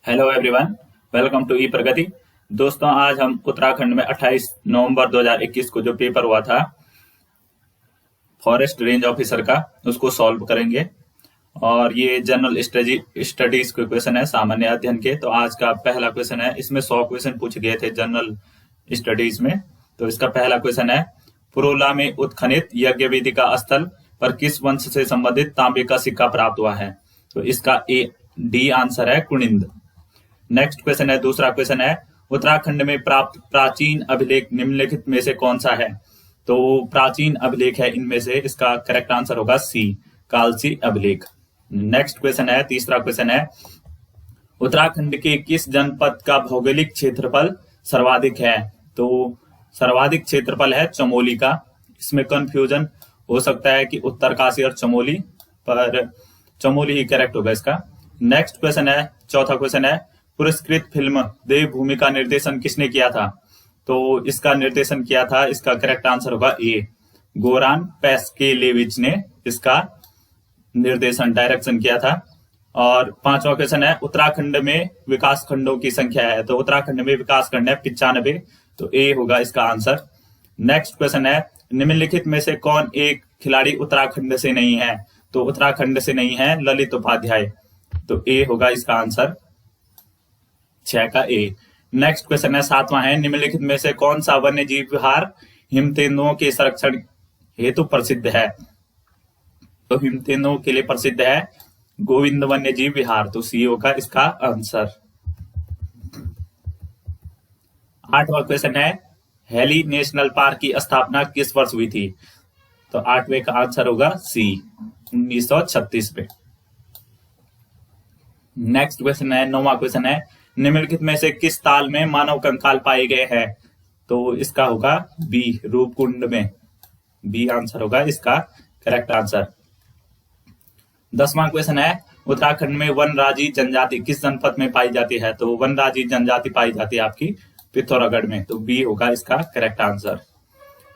Hello everyone, welcome to ई प्रगति। दोस्तों, आज हम उत्तराखंड में 28 नवंबर 2021 को जो पेपर हुआ था फॉरेस्ट रेंज ऑफिसर का, उसको सॉल्व करेंगे। और ये जनरल स्टडीज के क्वेश्चन है, सामान्य अध्ययन के। तो आज का पहला क्वेश्चन है, इसमें 100 क्वेश्चन पूछे गए थे जनरल स्टडीज में। तो इसका पहला क्वेश्चन है, पुरोला में उत्खनित यज्ञ वेदिका स्थल पर किस वंश से संबंधित तांबे का सिक्का प्राप्त हुआ है? तो इसका डी आंसर है कुनिंद। नेक्स्ट क्वेश्चन है, दूसरा क्वेश्चन है, उत्तराखंड में प्राप्त प्राचीन अभिलेख निम्नलिखित में से कौन सा है? तो प्राचीन अभिलेख है इनमें से, इसका करेक्ट आंसर होगा सी, कालसी अभिलेख। नेक्स्ट क्वेश्चन है, तीसरा क्वेश्चन है, उत्तराखंड के किस जनपद का भौगोलिक क्षेत्रफल सर्वाधिक है? तो सर्वाधिक क्षेत्रफल है चमोली का। इसमें कंफ्यूजन हो सकता है कि उत्तरकाशी और चमोली, पर चमोली ही करेक्ट होगा इसका। नेक्स्ट क्वेश्चन है, चौथा क्वेश्चन है, पुरस्कृत फिल्म देवभूमि का निर्देशन किसने किया था? तो इसका निर्देशन किया था, इसका करेक्ट आंसर होगा ए, गोरान पैस्केलेविच ने इसका निर्देशन डायरेक्शन किया था। और पांचवा क्वेश्चन है, उत्तराखंड में विकास खंडों की संख्या है? तो उत्तराखंड में विकास खंड है 95, तो ए होगा इसका आंसर। नेक्स्ट क्वेश्चन है, निम्नलिखित में से कौन एक खिलाड़ी उत्तराखंड से नहीं है? तो उत्तराखंड से नहीं है ललित उपाध्याय, तो ए होगा इसका आंसर, 6 का ए। नेक्स्ट क्वेश्चन है, सातवां है, निम्नलिखित में से कौन सा वन्य जीव विहार हिमतेंदुओं के संरक्षण हेतु प्रसिद्ध है? तो हिमतेंदुओं के लिए प्रसिद्ध है गोविंद वन्य जीव विहार, तो सी होगा इसका आंसर। आठवां क्वेश्चन है, हेली नेशनल पार्क की स्थापना किस वर्ष हुई थी? तो आठवें का आंसर होगा सी, 1936 में। नेक्स्ट क्वेश्चन है, नौवां क्वेश्चन है, निम्नलिखित में से किस ताल में मानव कंकाल पाए गए हैं? तो इसका होगा बी, रूपकुंड में, बी आंसर होगा इसका करेक्ट आंसर। 10वां क्वेश्चन है, उत्तराखंड में वनराजी जनजाति किस जनपद में पाई जाती है? तो वनराजी जनजाति पाई जाती है आपकी पिथौरागढ़ में, तो बी होगा इसका करेक्ट आंसर।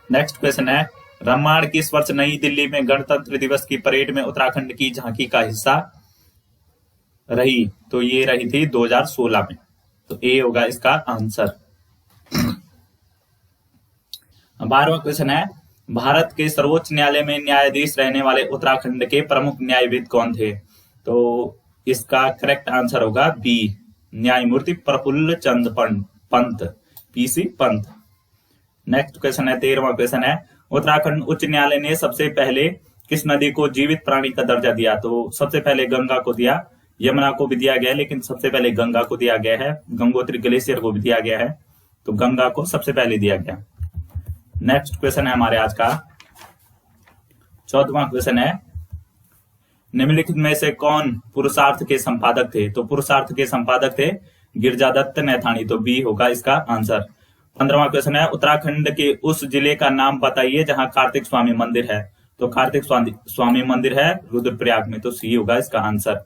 नेक्स्ट क्वेश्चन है, रामायण किस वर्ष नई दिल्ली में गणतंत्र दिवस की परेड में उत्तराखंड की झांकी का हिस्सा रही? तो ये रही थी 2016 में, तो ए होगा इसका आंसर। 12वां क्वेश्चन है, भारत के सर्वोच्च न्यायालय में न्यायाधीश रहने वाले उत्तराखंड के प्रमुख न्यायविद कौन थे? तो इसका करेक्ट आंसर होगा बी, न्यायमूर्ति Prafulla Chandra Pant, PC Pant. Next question है, 13वां क्वेश्चन है, उत्तराखंड उच्च न्यायालय ने सबसे पहले किस नदी को जीवित प्राणी का दर्जा दिया? तो सबसे पहले गंगा को दिया, यमुना को भी दिया गया है, लेकिन सबसे पहले गंगा को दिया गया है। गंगोत्री ग्लेशियर को भी दिया गया है, तो गंगा को सबसे पहले दिया गया। नेक्स्ट क्वेश्चन है हमारे आज का 14वां क्वेश्चन है, निम्नलिखित में से कौन पुरुषार्थ के संपादक थे? तो पुरुषार्थ के संपादक थे गिरजादत्त नैथानी, तो बी होगा इसका आंसर। 15वां क्वेश्चन है, उत्तराखंड के उस जिले का नाम बताइए जहां कार्तिक स्वामी मंदिर है? तो कार्तिक स्वामी मंदिर है रुद्रप्रयाग में, तो सी होगा इसका आंसर।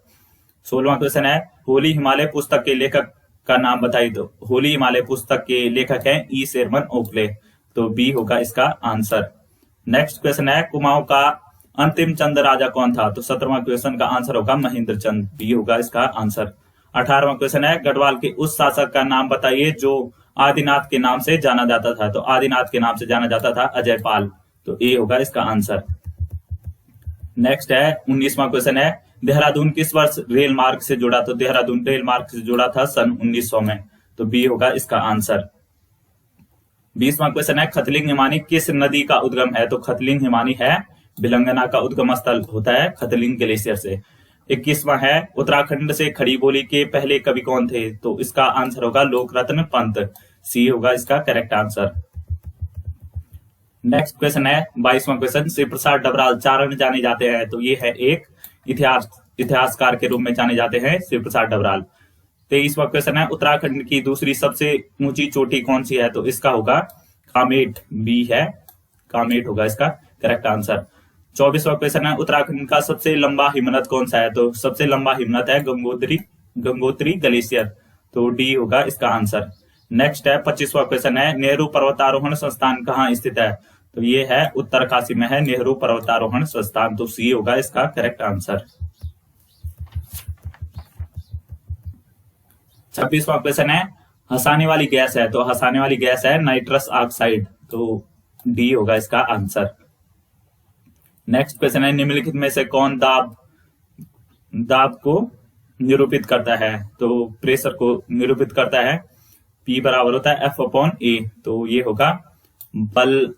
16वां क्वेश्चन है, होली हिमालय पुस्तक के लेखक का नाम बताइए? तो होली हिमालय पुस्तक के लेखक हैं ई शेरमन ओखले, तो बी होगा इसका आंसर। नेक्स्ट क्वेश्चन है, कुमाऊं का अंतिम चंद राजा कौन था? तो 17वां क्वेश्चन का आंसर होगा महेंद्र चंद, बी होगा इसका आंसर। 18वां क्वेश्चन है, गढ़वाल के उस शासक का नाम बताइए जो आदिनाथ के नाम से जाना जाता था? तो आदिनाथ के नाम से जाना जाता था अजयपाल, तो ए होगा इसका आंसर। नेक्स्ट है 19वां क्वेश्चन है, देहरादून किस वर्ष रेल मार्ग से जुड़ा? तो देहरादून रेल मार्ग से जुड़ा था सन 1900 में, तो बी होगा इसका आंसर। 20वां क्वेश्चन है, खतलिंग हिमानी किस नदी का उद्गम है? तो खतलिंग हिमानी है भिलंगना का उद्गम स्थल होता है खतलिंग ग्लेशियर से। 21वां है, उत्तराखंड से खड़ी बोली के पहले कवि कौन थे? तो इसका आंसर होगा लोकरत्न पंत, सी होगा इसका करेक्ट आंसर। नेक्स्ट क्वेश्चन है 22वां क्वेश्चन, शिव प्रसाद डबराल चारण जाने जाते हैं? तो ये है एक इतिहासकार के रूप में जाने जाते हैं शिव प्रसाद डबराल। 23वां क्वेश्चन है, उत्तराखंड की दूसरी सबसे ऊंची चोटी कौन सी है? तो इसका होगा कामेट, बी है कामेट होगा इसका करेक्ट आंसर। 24वां क्वेश्चन है, उत्तराखंड का सबसे लंबा हिमनद कौन सा है? तो सबसे लंबा हिमनद है गंगोत्री ग्लेशियर, तो डी होगा इसका आंसर। नेक्स्ट है 25वां क्वेश्चन है, नेहरू पर्वतारोहण संस्थान कहाँ स्थित है? तो ये है उत्तरकाशी में है नेहरू पर्वतारोहण संस्थान, तो सी होगा इसका करेक्ट आंसर। 26वां क्वेश्चन है हंसाने वाली गैस है, तो हंसाने वाली गैस है नाइट्रस ऑक्साइड, तो डी होगा इसका आंसर। नेक्स्ट क्वेश्चन है निम्नलिखित में से कौन दाब को निरूपित करता है, तो प्रेशर को निरूपित करता है। P बराबर होता है F अपॉन A, तो ये होगा बल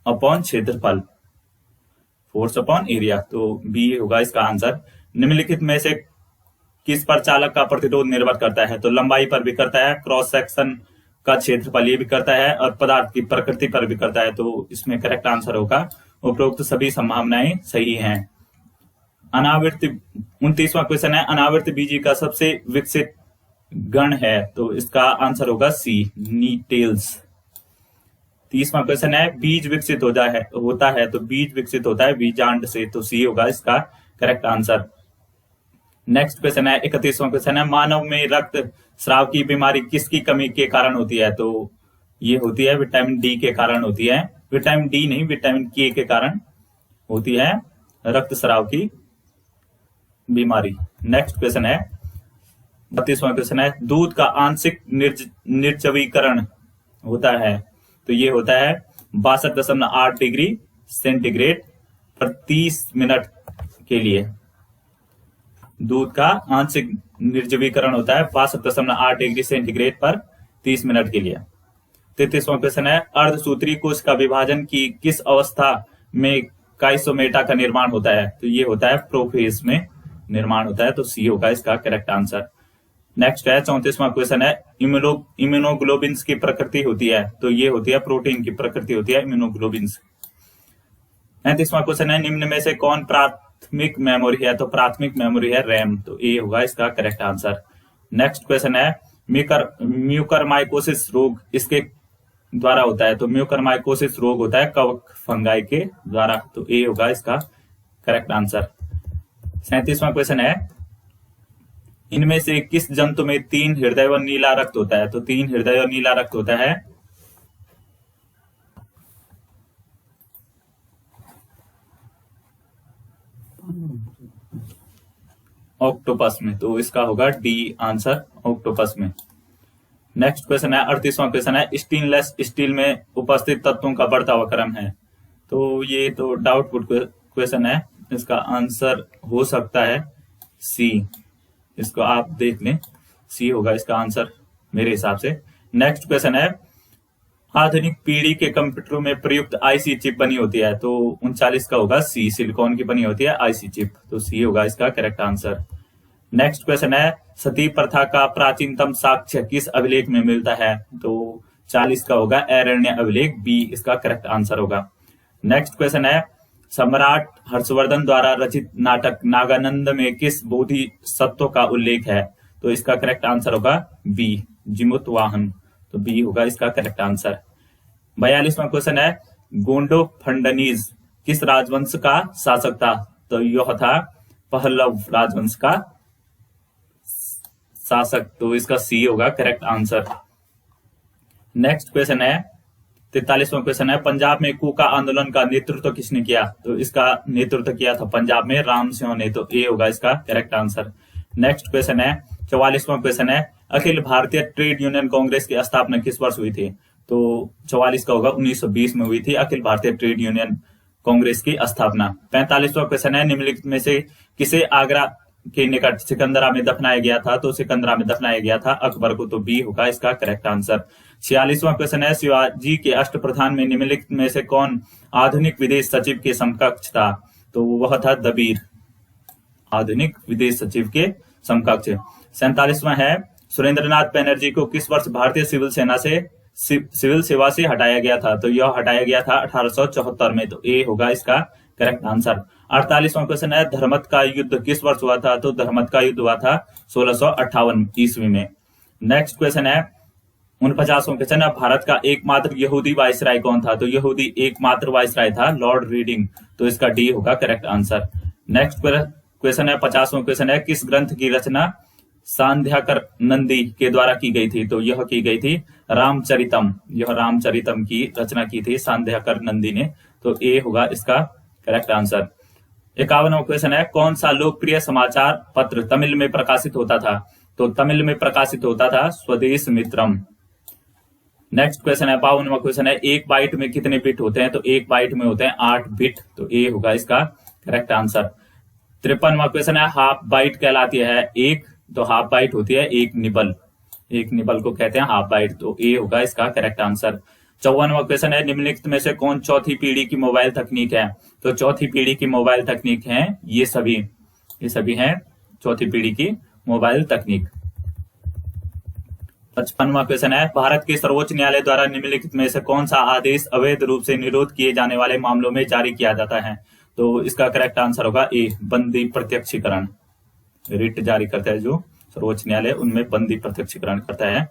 अपॉन क्षेत्रफल, फोर्स अपॉन एरिया, तो B होगा इसका आंसर। निम्नलिखित में से किस पर चालक का प्रतिरोध निर्भर करता है, तो लंबाई पर भी करता है, क्रॉस सेक्शन का क्षेत्रफल ये भी करता है, और पदार्थ की प्रकृति पर भी करता है, तो इसमें करेक्ट आंसर होगा उपरोक्त सभी संभावनाएं सही हैं। अनावृत 29वां क्वेश्चन है अनावृत बीजी का सबसे विकसित गण है, तो इसका आंसर होगा सी नीटेल्स। 30वां क्वेश्चन है बीज विकसित होता है, तो बीज विकसित होता है बीजांड से, तो सी होगा इसका करेक्ट आंसर। नेक्स्ट क्वेश्चन है 31वां क्वेश्चन है मानव में रक्त स्राव की बीमारी किसकी कमी के कारण होती है, तो ये होती है विटामिन डी के कारण होती है, विटामिन डी नहीं विटामिन के कारण होती है रक्त स्राव की बीमारी। नेक्स्ट क्वेश्चन है 32वां क्वेश्चन है दूध का आंशिक निर्जवीकरण होता है, तो ये होता है 62.8 डिग्री सेंटीग्रेड पर 30 मिनट के लिए। दूध का आंशिक निर्जवीकरण होता है 62.8 डिग्री सेंटीग्रेड पर 30 मिनट के लिए। 33वां क्वेश्चन है अर्धसूत्री कोश का विभाजन की किस अवस्था में काइसोमेटा का निर्माण होता है, तो ये होता है प्रोफेज में निर्माण होता है, तो सी होगा इसका करेक्ट आंसर। नेक्स्ट है 34वां क्वेश्चन है इम्यूनोग्लोबिन्स की प्रकृति होती है, तो ये होती है प्रोटीन की प्रकृति होती है इम्यूनोग्लोबिन्स। 35वां क्वेश्चन है निम्न में से कौन प्राथमिक मेमोरी है, तो प्राथमिक मेमोरी है रैम, तो ए होगा इसका करेक्ट आंसर। नेक्स्ट क्वेश्चन है म्यूकरमाइकोसिस रोग इसके द्वारा होता है, तो म्यूकरमाइकोसिस रोग होता है कवक फंगाई के द्वारा, तो ए होगा इसका करेक्ट आंसर। 37वां क्वेश्चन है इनमें से किस जंतु में 3 हृदय और नीला रक्त होता है, तो 3 हृदय और नीला रक्त होता है ऑक्टोपस में, तो इसका होगा डी आंसर ऑक्टोपस में। नेक्स्ट क्वेश्चन है 38वां क्वेश्चन है स्टेनलेस स्टील में उपस्थित तत्वों का बढ़ता हुआ क्रम है, तो ये तो डाउटफुल क्वेश्चन है, इसका आंसर हो सकता है सी, इसको आप देख लें, सी होगा इसका आंसर मेरे हिसाब से। नेक्स्ट क्वेश्चन है आधुनिक पीढ़ी के कंप्यूटरों में प्रयुक्त आईसी चिप बनी होती है, तो 39 का होगा सी, सिलिकॉन की बनी होती है आईसी चिप, तो सी होगा इसका करेक्ट आंसर। नेक्स्ट क्वेश्चन है सती प्रथा का प्राचीनतम साक्ष्य किस अभिलेख में मिलता है, तो 40 का होगा ऐरण्य अभिलेख, बी इसका करेक्ट आंसर होगा। नेक्स्ट क्वेश्चन है सम्राट हर्षवर्धन द्वारा रचित नाटक नागानंद में किस बोधिसत्व का उल्लेख है, तो इसका करेक्ट आंसर होगा बी जिमुत वाहन, तो बी होगा इसका करेक्ट आंसर। 42वां क्वेश्चन है गोंडो फंडनीज किस राजवंश का शासक था, तो यह था पहलव राजवंश का शासक, तो इसका सी होगा करेक्ट आंसर। नेक्स्ट क्वेश्चन है 43वां क्वेश्चन है पंजाब में कूका आंदोलन का नेतृत्व किसने किया, तो इसका नेतृत्व किया था पंजाब में राम सिंह ने, तो ए होगा इसका करेक्ट आंसर। नेक्स्ट क्वेश्चन है 44वां क्वेश्चन है अखिल भारतीय ट्रेड यूनियन कांग्रेस की स्थापना किस वर्ष हुई थी, तो 44 का होगा 1920 में हुई थी अखिल भारतीय ट्रेड यूनियन कांग्रेस की स्थापना। 45वां क्वेश्चन है निम्नलिखित में से किसे आगरा के निकट सिकंदरा में दफनाया गया था, तो सिकंदरा में दफनाया गया था अकबर को, तो बी होगा इसका करेक्ट आंसर। 46वां क्वेश्चन है शिवाजी के अष्टप्रधान में निम्नलिखित में से कौन आधुनिक विदेश सचिव के समकक्ष था, तो वह था दबीर, आधुनिक विदेश सचिव के समकक्ष। 47वां है सुरेंद्रनाथ बैनर्जी को किस वर्ष भारतीय सिविल सेवा से हटाया गया था, तो यह हटाया गया था 1874 में, तो ए होगा इसका करेक्ट आंसर। 48वां क्वेश्चन है धर्मत का युद्ध किस वर्ष हुआ था, तो धर्मत का युद्ध हुआ था 1658 ईस्वी में। नेक्स्ट क्वेश्चन है 49वां क्वेश्चन है भारत का एकमात्र यहूदी वायसराय कौन था, तो यहूदी एकमात्र वायसराय था लॉर्ड रीडिंग, तो इसका डी होगा करेक्ट आंसर। नेक्स्ट क्वेश्चन है 50वां क्वेश्चन है किस ग्रंथ की रचना सांध्याकर नंदी के द्वारा की गई थी, तो यह की गई थी रामचरितम, यह रामचरितम की रचना की थी सांध्याकर नंदी ने, तो ए होगा इसका करेक्ट आंसर। 51वां क्वेश्चन है कौन सा लोकप्रिय समाचार पत्र तमिल में प्रकाशित होता था, तो तमिल में प्रकाशित होता था स्वदेश मित्रम। नेक्स्ट क्वेश्चन है 52वां क्वेश्चन है, एक बाइट में कितने बिट होते हैं? तो एक बाइट में होते हैं 8 बिट, तो ए होगा इसका करेक्ट आंसर। 53वां क्वेश्चन है, हाफ बाइट कहलाती है एक, तो हाफ बाइट होती है एक निबल, एक निबल को कहते हैं हाफ बाइट, तो ए होगा इसका करेक्ट आंसर। 54वां क्वेश्चन है, निम्नलिखित में से कौन चौथी पीढ़ी की मोबाइल तकनीक है? तो चौथी पीढ़ी की मोबाइल तकनीक है ये सभी हैं चौथी पीढ़ी की मोबाइल तकनीक। 55वां क्वेश्चन है, भारत के सर्वोच्च न्यायालय द्वारा निम्नलिखित में से कौन सा आदेश अवैध रूप से निरोध किए जाने वाले मामलों में जारी किया जाता है? तो इसका करेक्ट आंसर होगा ए, बंदी प्रत्यक्षीकरण। रिट जारी करता है जो सर्वोच्च न्यायालय, उनमें बंदी प्रत्यक्षीकरण करता है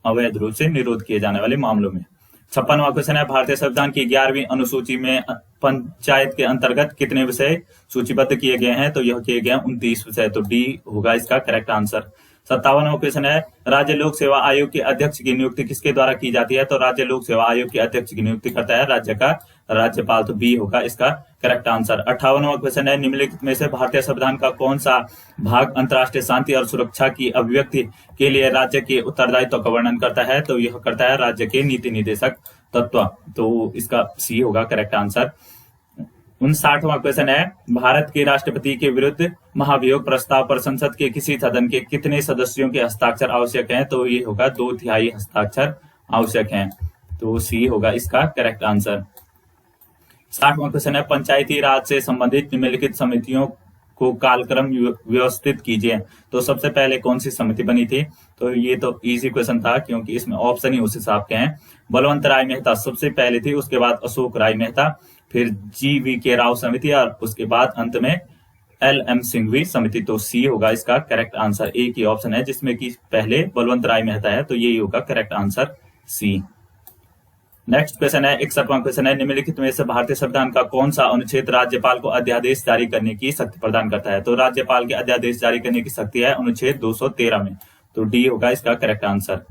अवैध रूप से निरोध किए जाने वाले मामलों में। 56वां क्वेश्चन है, भारतीय संविधान की 11वीं अनुसूची में पंचायत के अंतर्गत कितने विषय सूचीबद्ध किए गए हैं? तो यह किए गए 29 विषय, तो डी होगा इसका करेक्ट आंसर। 57वां क्वेश्चन है, राज्य लोक सेवा आयोग के अध्यक्ष की नियुक्ति किसके द्वारा की जाती है? तो राज्य लोक सेवा आयोग के अध्यक्ष की नियुक्ति करता है राज्य का राज्यपाल, तो बी होगा इसका करेक्ट आंसर। 58वां क्वेश्चन है, निम्नलिखित में से भारतीय संविधान का कौन सा भाग अंतर्राष्ट्रीय शांति और सुरक्षा की अभिव्यक्ति के लिए राज्य के उत्तरदायित्व का वर्णन करता है? तो यह करता है राज्य के नीति निर्देशक तत्व, तो इसका सी होगा करेक्ट आंसर। 59वां क्वेश्चन है, भारत के राष्ट्रपति के विरुद्ध महाभियोग प्रस्ताव पर संसद के किसी सदन के कितने सदस्यों के हस्ताक्षर आवश्यक हैं? तो ये होगा 2/3 हस्ताक्षर आवश्यक हैं, तो सी होगा इसका करेक्ट आंसर। 60वां क्वेश्चन है, पंचायती राज से संबंधित निम्नलिखित समितियों को कालक्रम व्यवस्थित कीजिए। तो सबसे पहले कौन सी समिति बनी थी? तो ये तो इजी क्वेश्चन था क्योंकि इसमें ऑप्शन ही उस हिसाब के हैं। बलवंत राय मेहता सबसे पहले थी, उसके बाद अशोक राय मेहता, फिर GV राव समिति और उसके बाद अंत में LM सिंघवी समिति, तो सी होगा इसका करेक्ट आंसर। एक ही ऑप्शन है जिसमें कि पहले बलवंत राय मेहता है, तो यही होगा correct answer C. Next question है 61वां क्वेश्चन है, निम्नलिखित में से भारतीय संविधान का कौन सा अनुच्छेद राज्यपाल को अध्यादेश जारी करने की शक्ति प्रदान करता है? तो राज्यपाल के अध्यादेश जारी करने की शक्ति है अनुच्छेद 213 में, तो डी होगा इसका करेक्ट आंसर।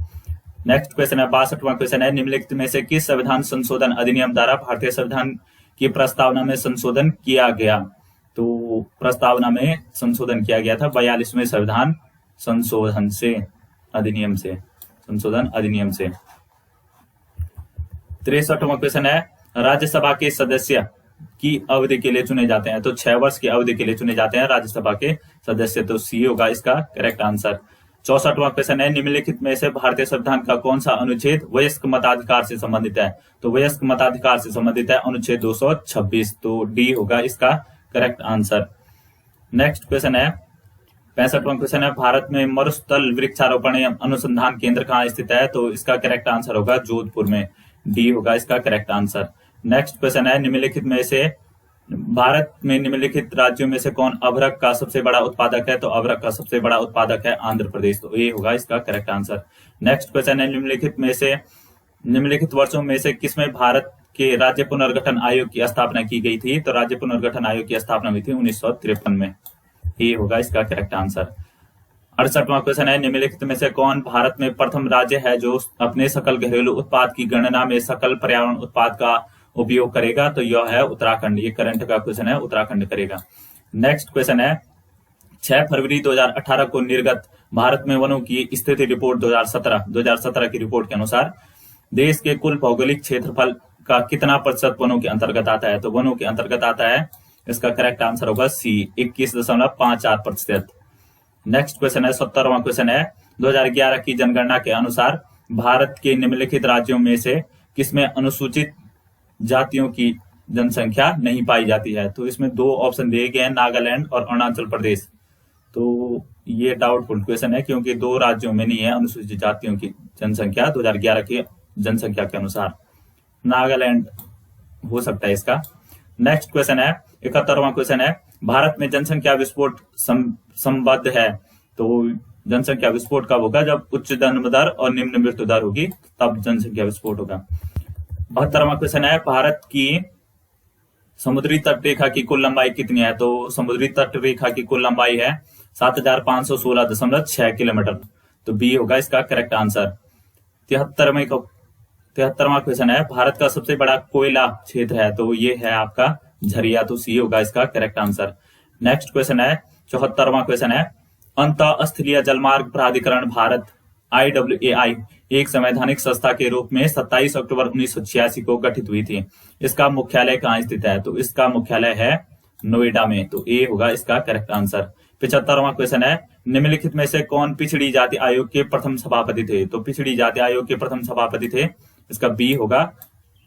नेक्स्ट क्वेश्चन है 62वां क्वेश्चन है, निम्नलिखित में से किस संविधान संशोधन अधिनियम द्वारा भारतीय संविधान की प्रस्तावना में संशोधन किया गया? तो प्रस्तावना में संशोधन किया गया था 42वें संविधान संशोधन से अधिनियम से, संशोधन अधिनियम से। 63वां क्वेश्चन है, राज्यसभा के सदस्य की अवधि के लिए चुने जाते हैं? तो 6 वर्ष की अवधि के लिए चुने जाते हैं राज्यसभा के सदस्य, तो सी होगा इसका करेक्ट आंसर। 64वां क्वेश्चन है, निम्नलिखित में से भारतीय संविधान का कौन सा अनुच्छेद वयस्क मताधिकार से संबंधित है? तो वयस्क मताधिकार से संबंधित है अनुच्छेद 226, तो डी होगा इसका करेक्ट आंसर। नेक्स्ट क्वेश्चन है 65वां क्वेश्चन है, भारत में मरुस्थल वृक्षारोपण एवं अनुसंधान केंद्र कहाँ स्थित है? तो इसका करेक्ट आंसर होगा जोधपुर में, डी होगा इसका करेक्ट आंसर। नेक्स्ट क्वेश्चन है, निम्नलिखित में से भारत में निम्नलिखित राज्यों में से कौन अभ्रक का सबसे बड़ा उत्पादक है? तो अभ्रक का सबसे बड़ा उत्पादक है आंध्र प्रदेश, तो ये होगा इसका करेक्ट आंसर। नेक्स्ट क्वेश्चन है, निम्नलिखित वर्षों में से किसमें भारत के राज्य पुनर्गठन आयोग की स्थापना की गई थी? तो राज्य पुनर्गठन आयोग की स्थापना हुई थी 1953 में, ये होगा इसका करेक्ट आंसर। 68वां क्वेश्चन है, निम्नलिखित में से कौन भारत में प्रथम राज्य है जो अपने सकल घरेलू उत्पाद की गणना में सकल पर्यावरण उत्पाद का उपयोग करेगा? तो यह है उत्तराखंड, ये करंट का क्वेश्चन है, उत्तराखंड करेगा। नेक्स्ट क्वेश्चन है, 6 फरवरी 2018 को निर्गत भारत में वनों की स्थिति रिपोर्ट 2017 की रिपोर्ट के अनुसार देश के कुल भौगोलिक क्षेत्रफल का कितना प्रतिशत वनों के अंतर्गत आता है? तो वनों के अंतर्गत आता है, इसका करेक्ट आंसर होगा सी, 21.54%। नेक्स्ट क्वेश्चन है 70वां क्वेश्चन है, 2011 की जनगणना के अनुसार भारत के निम्नलिखित राज्यों में से किसमें अनुसूचित जातियों की जनसंख्या नहीं पाई जाती है? तो इसमें 2 ऑप्शन दिए गए हैं, नागालैंड और अरुणाचल प्रदेश। तो ये डाउटफुल क्वेश्चन है क्योंकि 2 राज्यों में नहीं है अनुसूचित जातियों की जनसंख्या 2011 की जनसंख्या के अनुसार, नागालैंड हो सकता है इसका। नेक्स्ट क्वेश्चन है 71वां क्वेश्चन है, भारत में जनसंख्या विस्फोट संबद्ध है? तो जनसंख्या विस्फोट कब होगा? जब उच्च जन्म दर और निम्न मृत्यु दर होगी तब जनसंख्या विस्फोट होगा। 72वां क्वेश्चन है, भारत की समुद्री तट रेखा की कुल लंबाई कितनी है? तो समुद्री तट रेखा की कुल लंबाई है 7516.6 किलोमीटर, तो बी होगा इसका करेक्ट आंसर। 73वां क्वेश्चन है, भारत का सबसे बड़ा कोयला क्षेत्र है? तो ये है आपका झरिया, तो सी होगा इसका करेक्ट आंसर। नेक्स्ट क्वेश्चन है 74वां क्वेश्चन है, अंतःस्थलीय जलमार्ग प्राधिकरण भारत IWAI एक संवैधानिक संस्था के रूप में 27 अक्टूबर 1986 को गठित हुई थी। इसका मुख्यालय कहाँ स्थित है? तो इसका मुख्यालय है नोएडा में। तो ए होगा इसका करेक्ट आंसर। 75वां क्वेश्चन है, निम्नलिखित में से कौन पिछड़ी जाति आयोग के प्रथम सभापति थे? तो पिछड़ी जाति आयोग के प्रथम सभापति थे, इसका बी होगा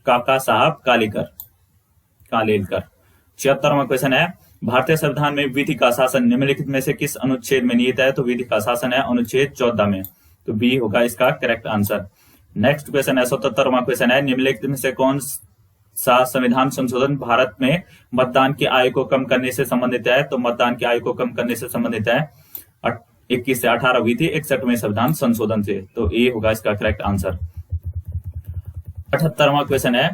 काका साहब कालेलकर। 76वां क्वेश्चन है, भारतीय संविधान में विधि का शासन निम्नलिखित में से किस अनुच्छेद में निहित है? तो विधि का शासन है अनुच्छेद 14 में। तो बी होगा इसका करेक्ट आंसर। नेक्स्ट क्वेश्चन है 77वां क्वेश्चन है, निम्नलिखित में से कौन सा संविधान संशोधन भारत में मतदान की आयु को कम करने से संबंधित है? तो मतदान की आयु को कम करने से संबंधित है 21 से 18 हुई थी 61वें संविधान संशोधन से। तो ए होगा इसका करेक्ट आंसर। 78वां क्वेश्चन है,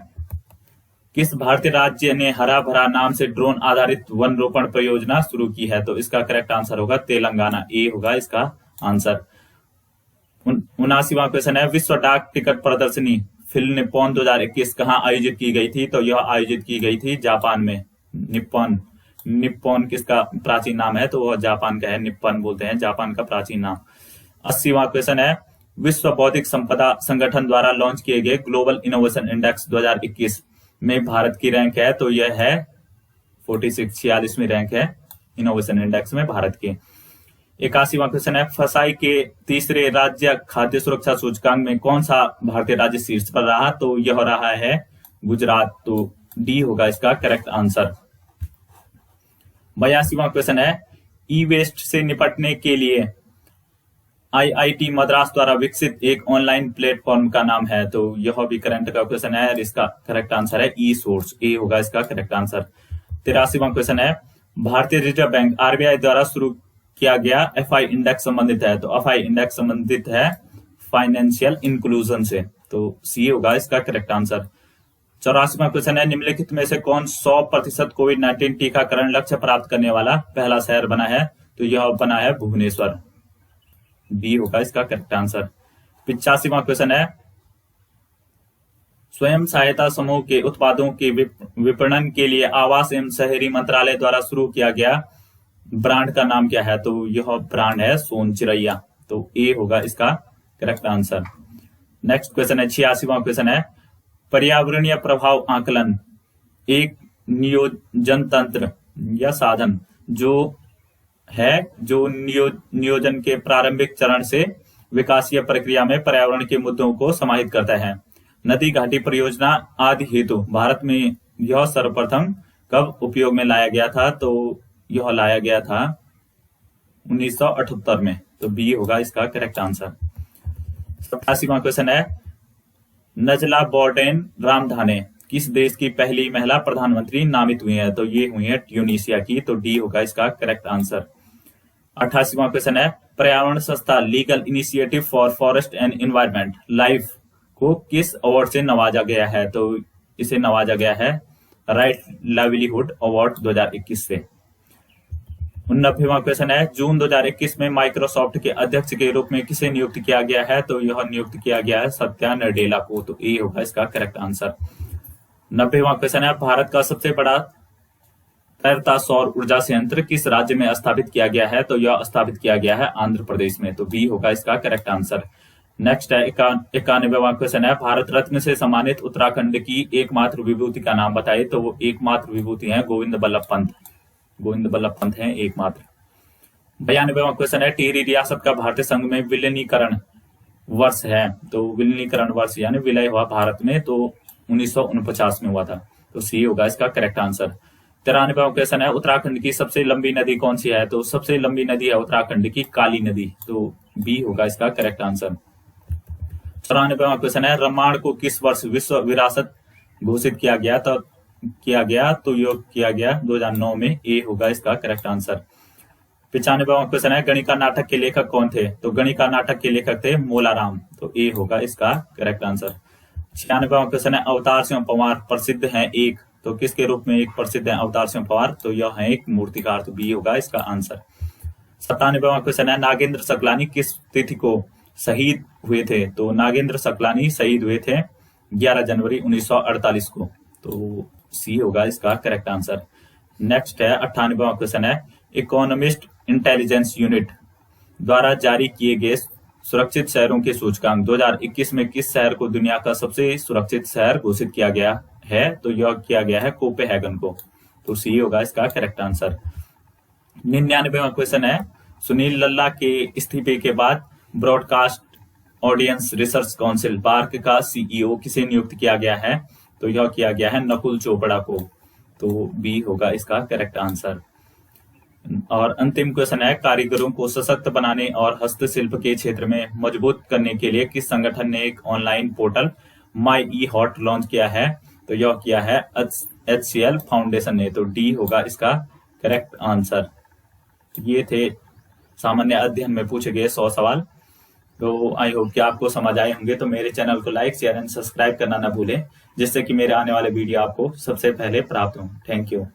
किस भारतीय राज्य ने हरा भरा नाम से ड्रोन आधारित वन रोपण परियोजना शुरू की है? तो इसका करेक्ट आंसर होगा तेलंगाना। ए होगा इसका आंसर। 79वां क्वेश्चन है, विश्व डाक टिकट प्रदर्शनी फिल्म निप्पॉन 2021 कहाँ आयोजित की गई थी? तो यह आयोजित की गई थी जापान में। निप्पॉन किसका प्राचीन नाम है? तो वह जापान का है, निप्पॉन बोलते हैं जापान का प्राचीन नाम। 80वां क्वेश्चन है, विश्व बौद्धिक संपदा संगठन द्वारा लॉन्च किए गए ग्लोबल इनोवेशन इंडेक्स 2021 में भारत की रैंक है? तो यह है 46वीं रैंक है इनोवेशन इंडेक्स में भारत के। 81वां क्वेश्चन है, फसाई के तीसरे राज्य खाद्य सुरक्षा सूचकांक में कौन सा भारतीय राज्य शीर्ष पर रहा? तो यह रहा है गुजरात। तो डी होगा इसका करेक्ट आंसर। 82वां क्वेश्चन है, ई वेस्ट से निपटने के लिए IIT मद्रास द्वारा विकसित एक ऑनलाइन प्लेटफॉर्म का नाम है? तो यह भी करंट का क्वेश्चन है और इसका करेक्ट आंसर है ई सोर्स। ए होगा इसका करेक्ट आंसर। 83वां क्वेश्चन है, भारतीय रिजर्व बैंक RBI द्वारा शुरू किया गया FI इंडेक्स संबंधित है? तो FI इंडेक्स संबंधित है फाइनेंशियल इंक्लूजन से। तो सी होगा इसका करेक्ट आंसर। 84वां क्वेश्चन है, निम्नलिखित में से कौन 100% कोविड-19 टीकाकरण लक्ष्य प्राप्त करने वाला पहला शहर बना है? तो यह बना है भुवनेश्वर। बी होगा इसका करेक्ट आंसर। 85वां क्वेश्चन है, स्वयं सहायता समूह के उत्पादों के विपणन के लिए आवास एवं शहरी मंत्रालय द्वारा शुरू किया गया ब्रांड का नाम क्या है? तो यह ब्रांड है सोन चिरैया। तो ए होगा इसका करेक्ट आंसर। नेक्स्ट क्वेश्चन है 86वां क्वेश्चन है, पर्यावरणीय प्रभाव आकलन एक नियोजन तंत्र या साधन जो नियोजन के प्रारंभिक चरण से विकासीय प्रक्रिया में पर्यावरण के मुद्दों को समाहित करता है। नदी घाटी परियोजना आदि हेतु भारत में यह सर्वप्रथम कब उपयोग में लाया गया था? तो यह लाया गया था 1978 में। तो बी होगा इसका करेक्ट आंसर। 87वां क्वेश्चन है, नजला बोर्डेन रामधाने किस देश की पहली महिला प्रधानमंत्री नामित हुई है? तो ये हुई है ट्यूनीशिया की। तो डी होगा इसका करेक्ट आंसर। 88वां क्वेश्चन है, पर्यावरण संस्था legal initiative for forest and environment life को किस अवार्ड से नवाजा गया है? तो इसे नवाजा गया है राइट लाइवलीहुड अवार्ड 2021 से। 89वां क्वेश्चन है, जून 2021 में माइक्रोसॉफ्ट के अध्यक्ष के रूप में किसे नियुक्त किया गया है? तो यह नियुक्त किया गया है सत्या नडेला को। तो ए होगा इसका करेक्ट आंसर। 90वां क्वेश्चन है, भारत का सबसे बड़ा तैरता सौर ऊर्जा संयंत्र किस राज्य में स्थापित किया गया है? तो यह स्थापित किया गया है आंध्र प्रदेश में। तो बी होगा इसका करेक्ट आंसर। नेक्स्ट है 91वां क्वेश्चन है, भारत रत्न से सम्मानित उत्तराखंड की एकमात्र विभूति का नाम बताइए। तो वो एकमात्र विभूति है गोविंद बल्लभ पंत है एकमात्र। 92वां क्वेश्चन है, टिहरी रियासत का भारतीय संघ में विलीनीकरण वर्ष है? तो विलीनीकरण वर्ष यानी विलय हुआ भारत में तो 1949 में हुआ था। तो सी होगा इसका करेक्ट आंसर। 93वां क्वेश्चन है, उत्तराखंड की सबसे लंबी नदी कौन सी है? तो सबसे लंबी नदी है उत्तराखंड की काली नदी। तो बी होगा इसका करेक्ट आंसर। 94वां क्वेश्चन है, रम्माण को किस वर्ष विश्व विरासत घोषित किया गया? तो योग किया गया 2009 में। ए होगा इसका करेक्ट आंसर। 95वां क्वेश्चन है, गणिका नाटक के लेखक कौन थे? तो गणिका नाटक के लेखक थे मोलाराम। तो ए होगा इसका करेक्ट आंसर। 96वां क्वेश्चन है, अवतार सिंह पंवार प्रसिद्ध है एक? तो किसके रूप में एक प्रसिद्ध है अवतार सिंह पंवार? तो यह है एक मूर्तिकार। तो बी होगा इसका आंसर। 97वां क्वेश्चन है, नागेंद्र सकलानी किस तिथि को शहीद हुए थे? तो नागेंद्र सकलानी शहीद हुए थे 11 जनवरी 1948 को। तो सी होगा इसका करेक्ट आंसर। नेक्स्ट है 98वां क्वेश्चन है, इकोनॉमिस्ट इंटेलिजेंस यूनिट द्वारा जारी किए गए सुरक्षित शहरों के सूचकांक 2021 में किस शहर को दुनिया का सबसे सुरक्षित शहर घोषित किया गया है? तो यह किया गया है कोपेनहेगन को। तो सी होगा इसका करेक्ट आंसर। 99वां क्वेश्चन है, सुनील लल्ला के इस्तीफे के बाद broadcast audience research council BARC का सीईओ किसे नियुक्त किया गया है? तो यह किया गया है नकुल चोपड़ा को। तो बी होगा इसका करेक्ट आंसर। और अंतिम क्वेश्चन है, कारीगरों को सशक्त बनाने और हस्तशिल्प के क्षेत्र में मजबूत करने के लिए किस संगठन ने एक online portal my E hot launch किया है? तो यह किया है HCL फाउंडेशन ने। तो डी होगा इसका करेक्ट आंसर। ये थे सामान्य अध्ययन में पूछे गए 100 सवाल। तो आई होप कि आपको समझ आए होंगे। तो मेरे चैनल को लाइक, शेयर एंड सब्सक्राइब करना ना भूलें, जिससे कि मेरे आने वाले वीडियो आपको सबसे पहले प्राप्त हो। Thank you.